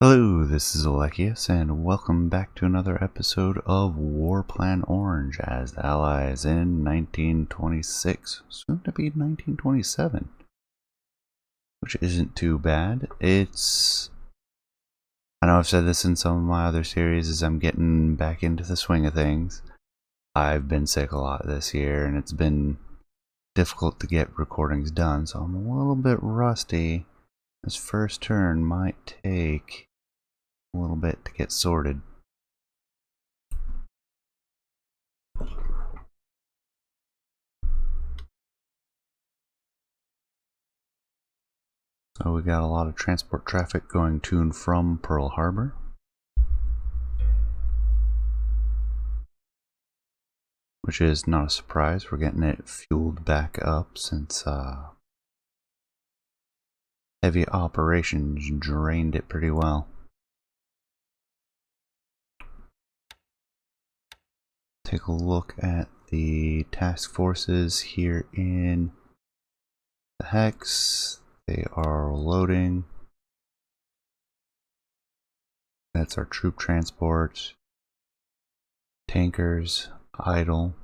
Hello, this is Alekius, and welcome back to another episode of War Plan Orange as the Allies in 1926, soon to be 1927, which isn't too bad. I know I've said this in some of my other series as I'm getting back into the swing of things. I've been sick a lot this year, and it's been difficult to get recordings done, so I'm a little bit rusty. This first turn might take a little bit to get sorted. So we got a lot of transport traffic going to and from Pearl Harbor. Which is not a surprise. We're getting it fueled back up since heavy operations drained it pretty well. Take a look at the task forces here in the Hex. They are loading. That's our troop transport. Tankers idle.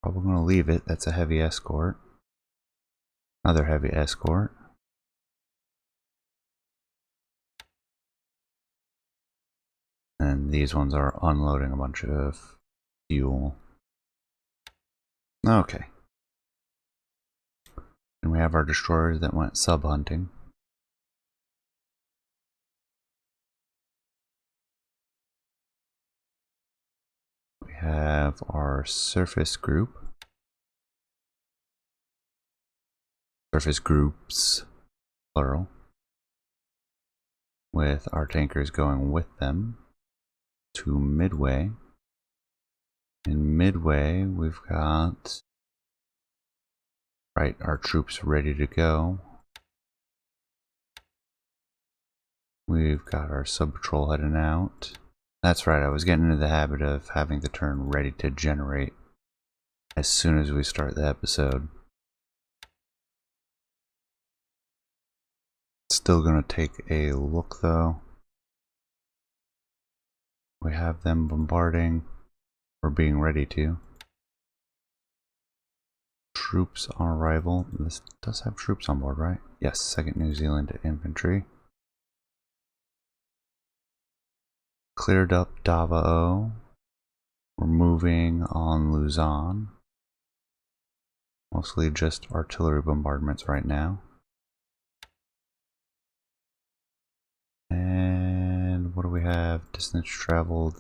Probably going to leave it. That's a heavy escort. Another heavy escort. And these ones are unloading a bunch of fuel. Okay. And we have our destroyers that went sub-hunting. We have our surface group. Surface groups, plural. With our tankers going with them to Midway. In Midway, we've got our troops ready to go. We've got our sub-patrol heading out. That's right, I was getting into the habit of having the turn ready to generate as soon as we start the episode. Still gonna take a look though. We have them bombarding, or being ready to. Troops on arrival. This does have troops on board, right? Yes, 2nd New Zealand Infantry. Cleared up Davao. We're moving on Luzon. Mostly just artillery bombardments right now. And what do we have? Distance traveled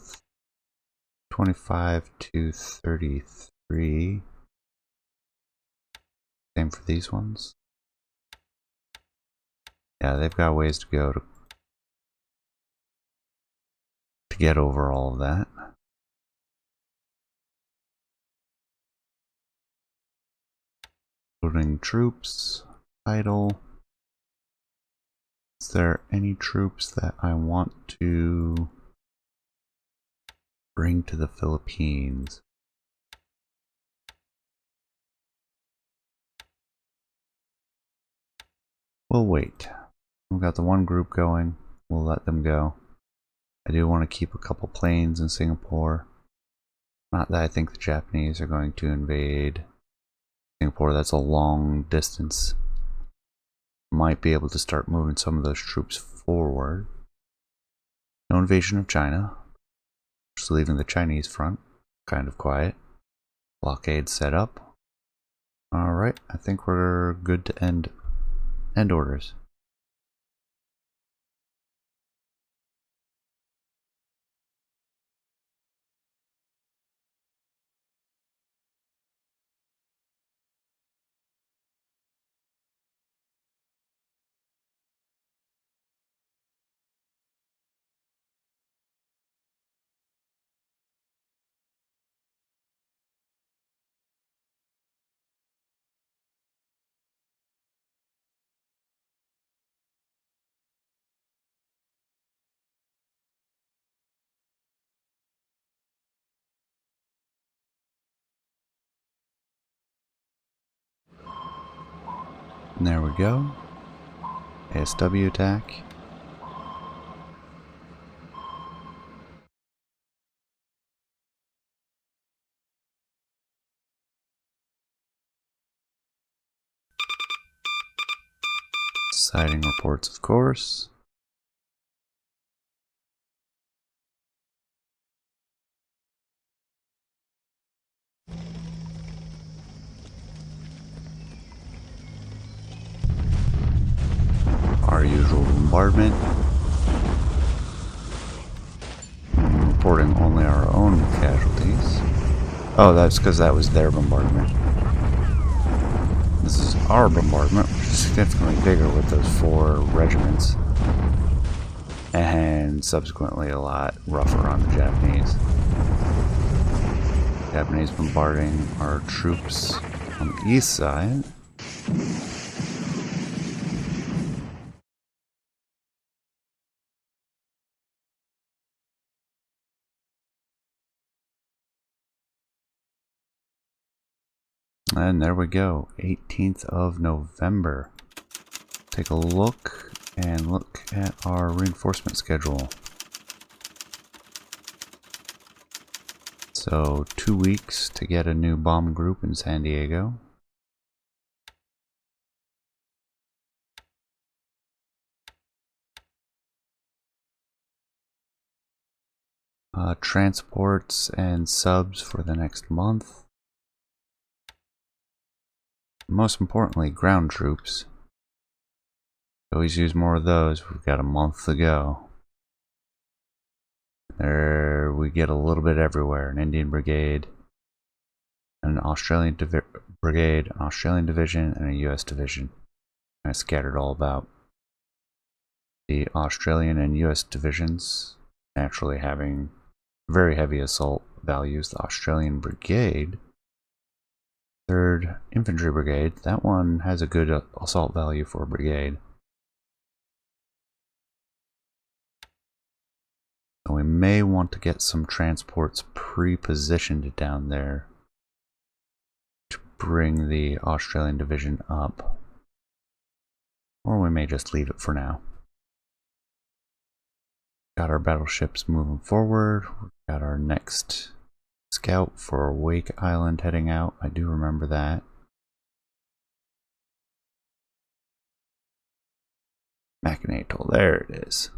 25 to 33. Same for these ones. Yeah, they've got ways to go to get over all of that. Loading troops, idle. Is there any troops that I want to bring to the Philippines? We'll wait. We've got the one group going. We'll let them go. I do want to keep a couple planes in Singapore. Not that I think the Japanese are going to invade Singapore. That's a long distance. Might be able to start moving some of those troops forward. No invasion of China. Just leaving the Chinese front kind of quiet. Blockade set up. Alright, I think we're good to end orders. And there we go. ASW attack. Sighting reports, of course. Our usual bombardment. Reporting only our own casualties. Oh, that's because that was their bombardment. This is our bombardment, which is significantly bigger with those 4 regiments. And subsequently a lot rougher on the Japanese. Japanese bombarding our troops on the east side. And there we go, 18th of November. Take a look and look at our reinforcement schedule. So 2 weeks to get a new bomb group in San Diego. Transports and subs for the next month. Most importantly, ground troops. Always use more of those. We've got a month to go. There we get a little bit everywhere. An Indian brigade, an Australian brigade, an Australian division, and a US division. Kind of scattered all about. The Australian and US divisions actually having very heavy assault values. The Australian brigade, 3rd Infantry Brigade, that one has a good assault value for a brigade. So we may want to get some transports pre-positioned down there to bring the Australian division up. Or we may just leave it for now. Got our battleships moving forward. We've got our next scout for Wake Island heading out. I do remember that. Mackinac Atoll, there it is.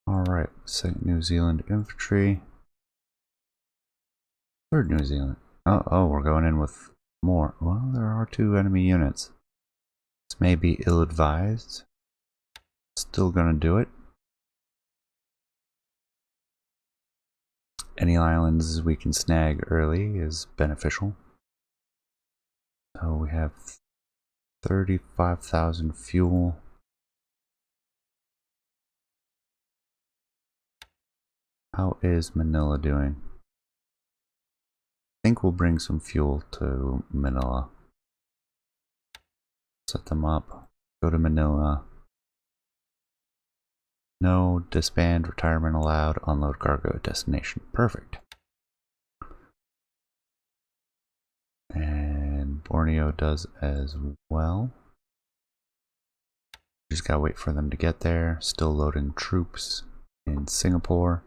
Alright, 2nd New Zealand Infantry. 3rd New Zealand. Oh, we're going in with more. Well, there are 2 enemy units. This may be ill-advised. Still gonna do it. Any islands we can snag early is beneficial. So we have 35,000 fuel. How is Manila doing? I think we'll bring some fuel to Manila. Set them up. Go to Manila. No disband, retirement allowed, unload cargo at destination. Perfect. And Borneo does as well. Just gotta wait for them to get there. Still loading troops in Singapore.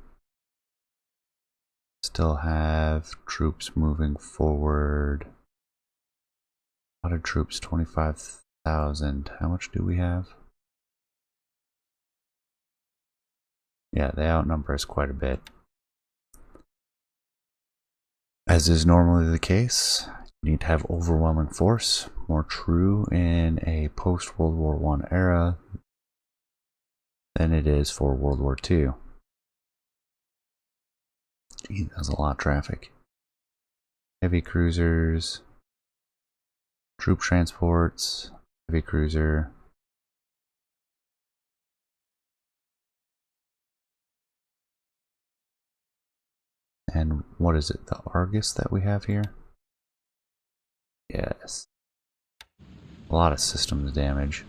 Still have troops moving forward. A lot of troops, 25,000. How much do we have? Yeah, they outnumber us quite a bit. As is normally the case, you need to have overwhelming force. More true in a post-World War I era than it is for World War II. Gee, that's a lot of traffic. Heavy cruisers, troop transports, heavy cruiser. And what is it, the Argus that we have here? Yes. A lot of systems damage.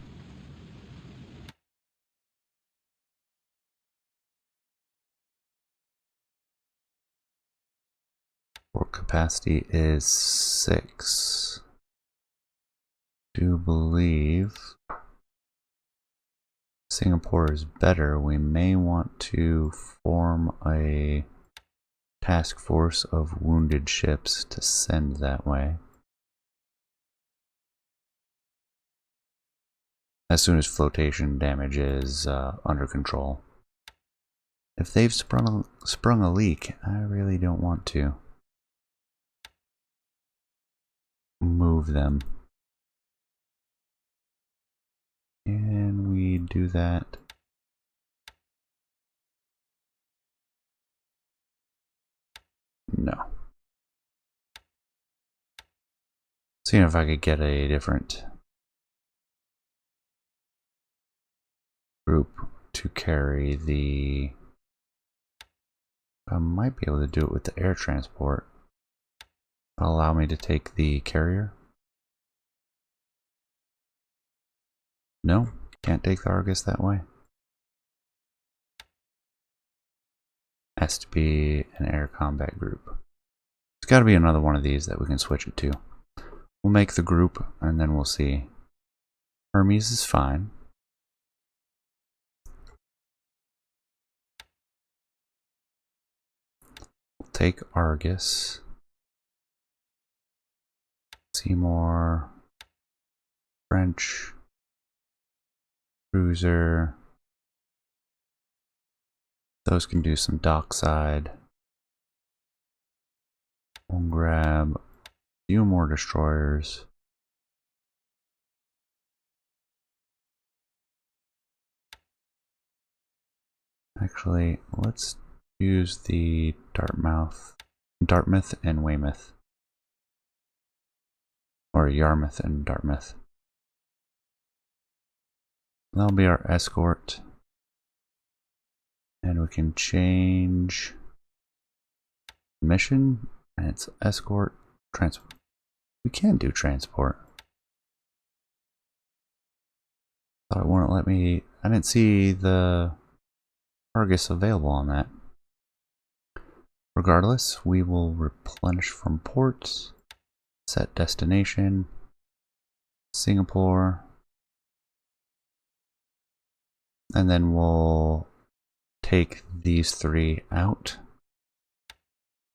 Port capacity is 6. Do believe Singapore is better. We may want to form a task force of wounded ships to send that way. As soon as flotation damage is under control. If they've sprung a leak, I really don't want to move them. Can we do that? No. Seeing if I could get a different group to carry the... I might be able to do it with the air transport. Allow me to take the carrier. No, can't take the Argus that way. Has to be an air combat group. There's got to be another one of these that we can switch it to. We'll make the group and then we'll see. Hermes is fine. We'll take Argus. Seymour. French. Cruiser. Those can do some dockside. We'll grab a few more destroyers. Actually, let's use the Dartmouth and Weymouth. Or Yarmouth and Dartmouth. That'll be our escort. And we can change mission, and it's escort, transport. We can do transport. Thought it wouldn't let me, I didn't see the Argus available on that. Regardless, we will replenish from ports, set destination, Singapore, and then we'll take these three out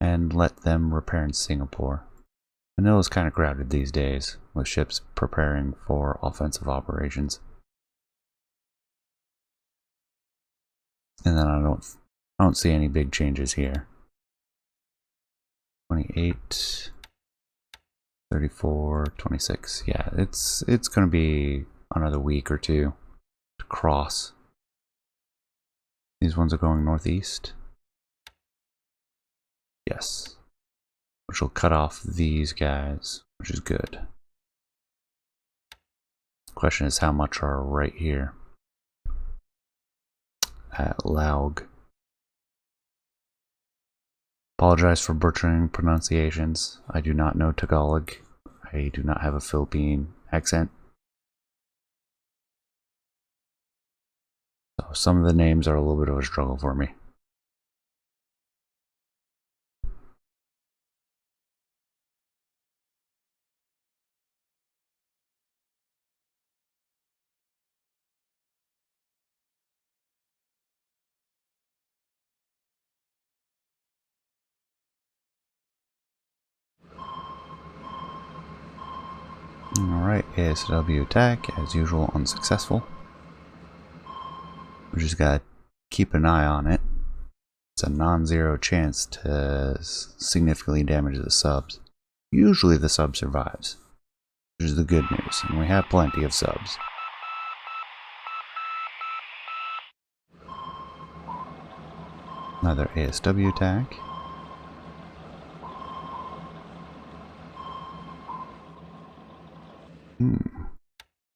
and let them repair in Singapore. Manila's kind of crowded these days with ships preparing for offensive operations. And then I don't see any big changes here. 28, 34, 26. Yeah, it's going to be another week or two to cross. These ones are going northeast. Yes. Which will cut off these guys, which is good. Question is how much are right here at Laug. Apologize for butchering pronunciations. I do not know Tagalog. I do not have a Philippine accent. So some of the names are a little bit of a struggle for me. Alright, ASW attack, as usual, unsuccessful. We just gotta keep an eye on it. It's a non-zero chance to significantly damage the subs. Usually the sub survives, which is the good news, and we have plenty of subs. Another ASW attack.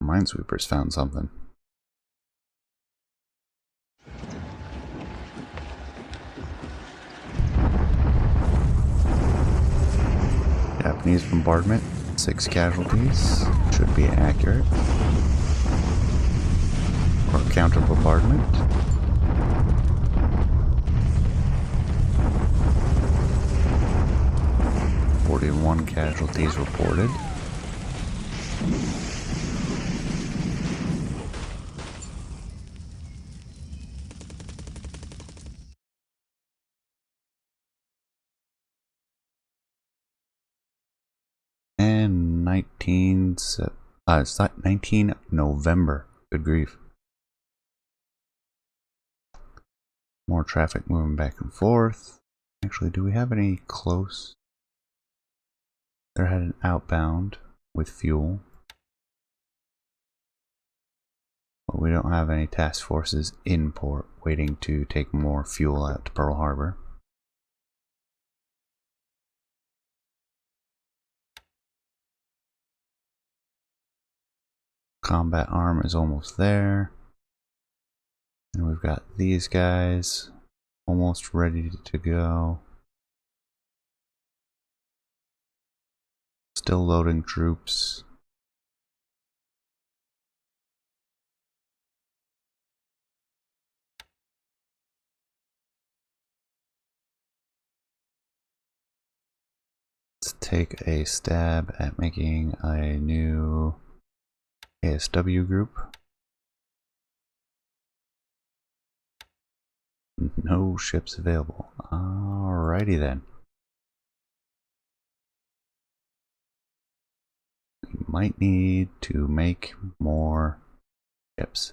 Minesweepers found something. Japanese bombardment, 6 casualties, should be accurate. Or counter bombardment. "41 casualties reported. it's not 19 November. Good grief. More traffic moving back and forth. Actually, do we have any close? They're heading outbound with fuel. But we don't have any task forces in port waiting to take more fuel out to Pearl Harbor. Combat arm is almost there. And we've got these guys almost ready to go. Still loading troops. Let's take a stab at making a new ASW group. No ships available. Alrighty then. We might need to make more ships.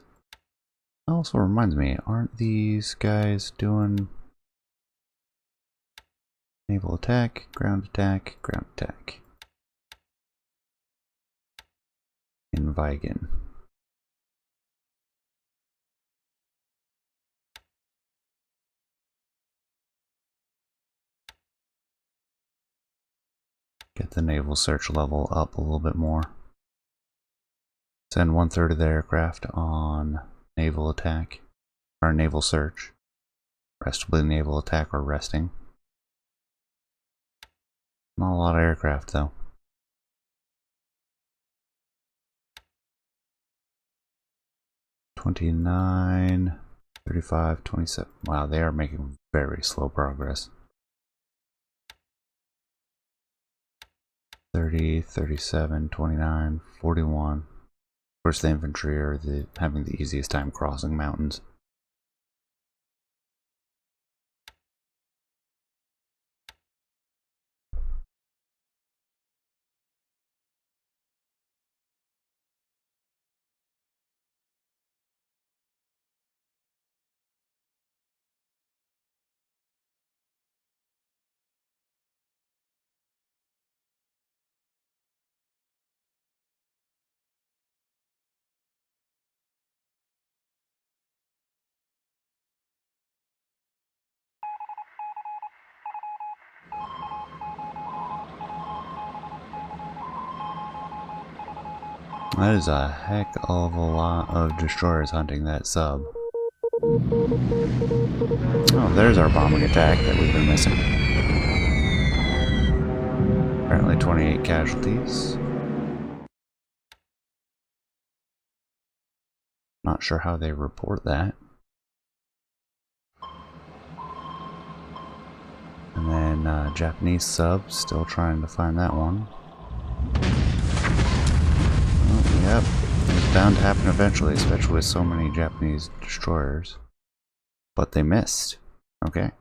Also reminds me, aren't these guys doing naval attack, ground attack, ground attack? In Vigan. Get the naval search level up a little bit more. Send 1/3 of the aircraft on naval attack, or naval search. Rest will be naval attack or resting. Not a lot of aircraft though. 29, 35, 27. Wow, they are making very slow progress. 30, 37, 29, 41. Of course, the infantry are having the easiest time crossing mountains. That is a heck of a lot of destroyers hunting that sub. Oh, there's our bombing attack that we've been missing. Apparently 28 casualties. Not sure how they report that. And then Japanese sub, still trying to find that one. Yep, it's bound to happen eventually, especially with so many Japanese destroyers. But they missed. Okay.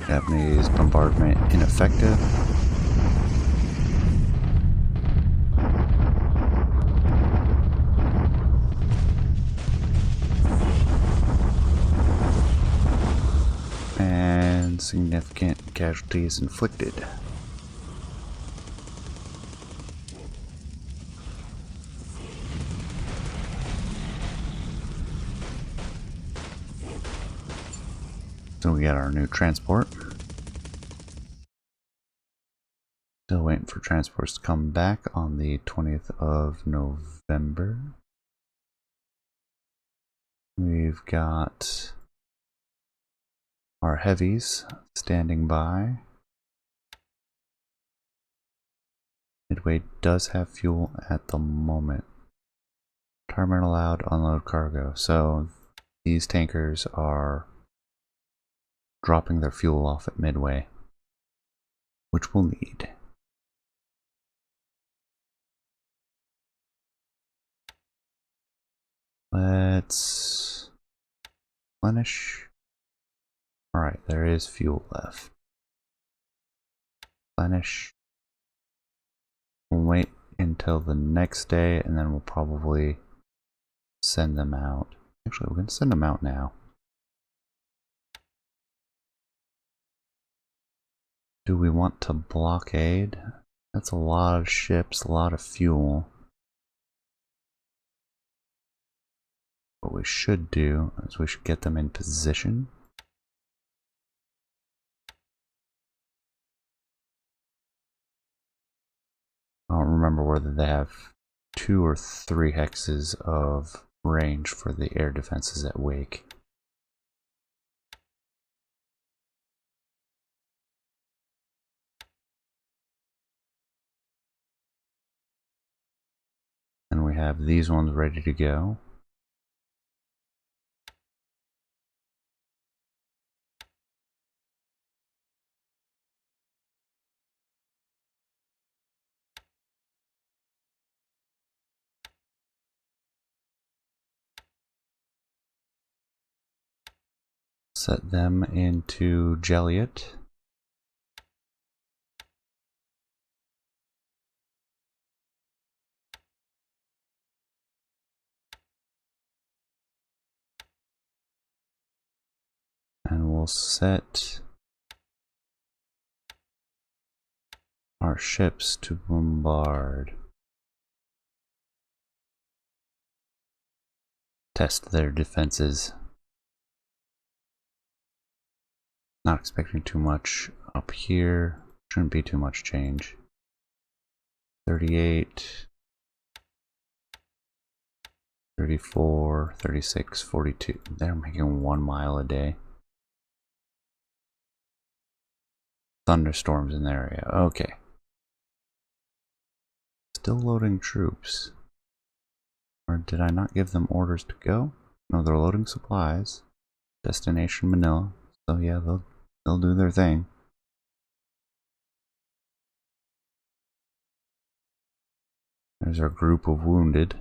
Japanese bombardment ineffective. And significant casualties inflicted. So we got our new transport. Still waiting for transports to come back on the 20th of November. We've got our heavies standing by. Midway does have fuel at the moment. Terminal allowed, unload cargo. So these tankers are dropping their fuel off at Midway, which we'll need. Let's replenish. Alright, there is fuel left. Replenish. We'll wait until the next day and then we'll probably send them out. Actually, we're going to send them out now. Do we want to blockade? That's a lot of ships, a lot of fuel. What we should do is we should get them in position. I don't remember whether they have 2 or 3 hexes of range for the air defenses at Wake. And we have these ones ready to go. Set them into Jelliot. And we'll set our ships to bombard. Test their defenses. Not expecting too much up here. Shouldn't be too much change. 38, 34, 36, 42. They're making 1 mile a day. Thunderstorms in the area. Okay. Still loading troops. Or did I not give them orders to go? No, they're loading supplies. Destination Manila. So yeah, they'll do their thing. There's our group of wounded.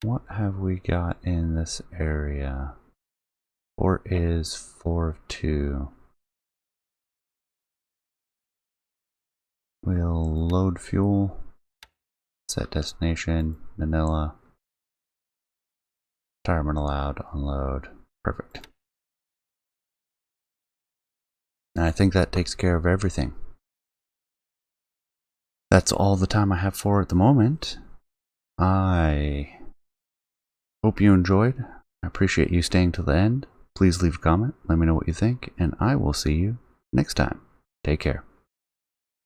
What have we got in this area? Fort is 4 of 2. We'll load fuel. Set destination, Manila. Retirement allowed, unload. Perfect. And I think that takes care of everything. That's all the time I have for at the moment. I hope you enjoyed. I appreciate you staying till the end. Please leave a comment, let me know what you think, and I will see you next time. Take care.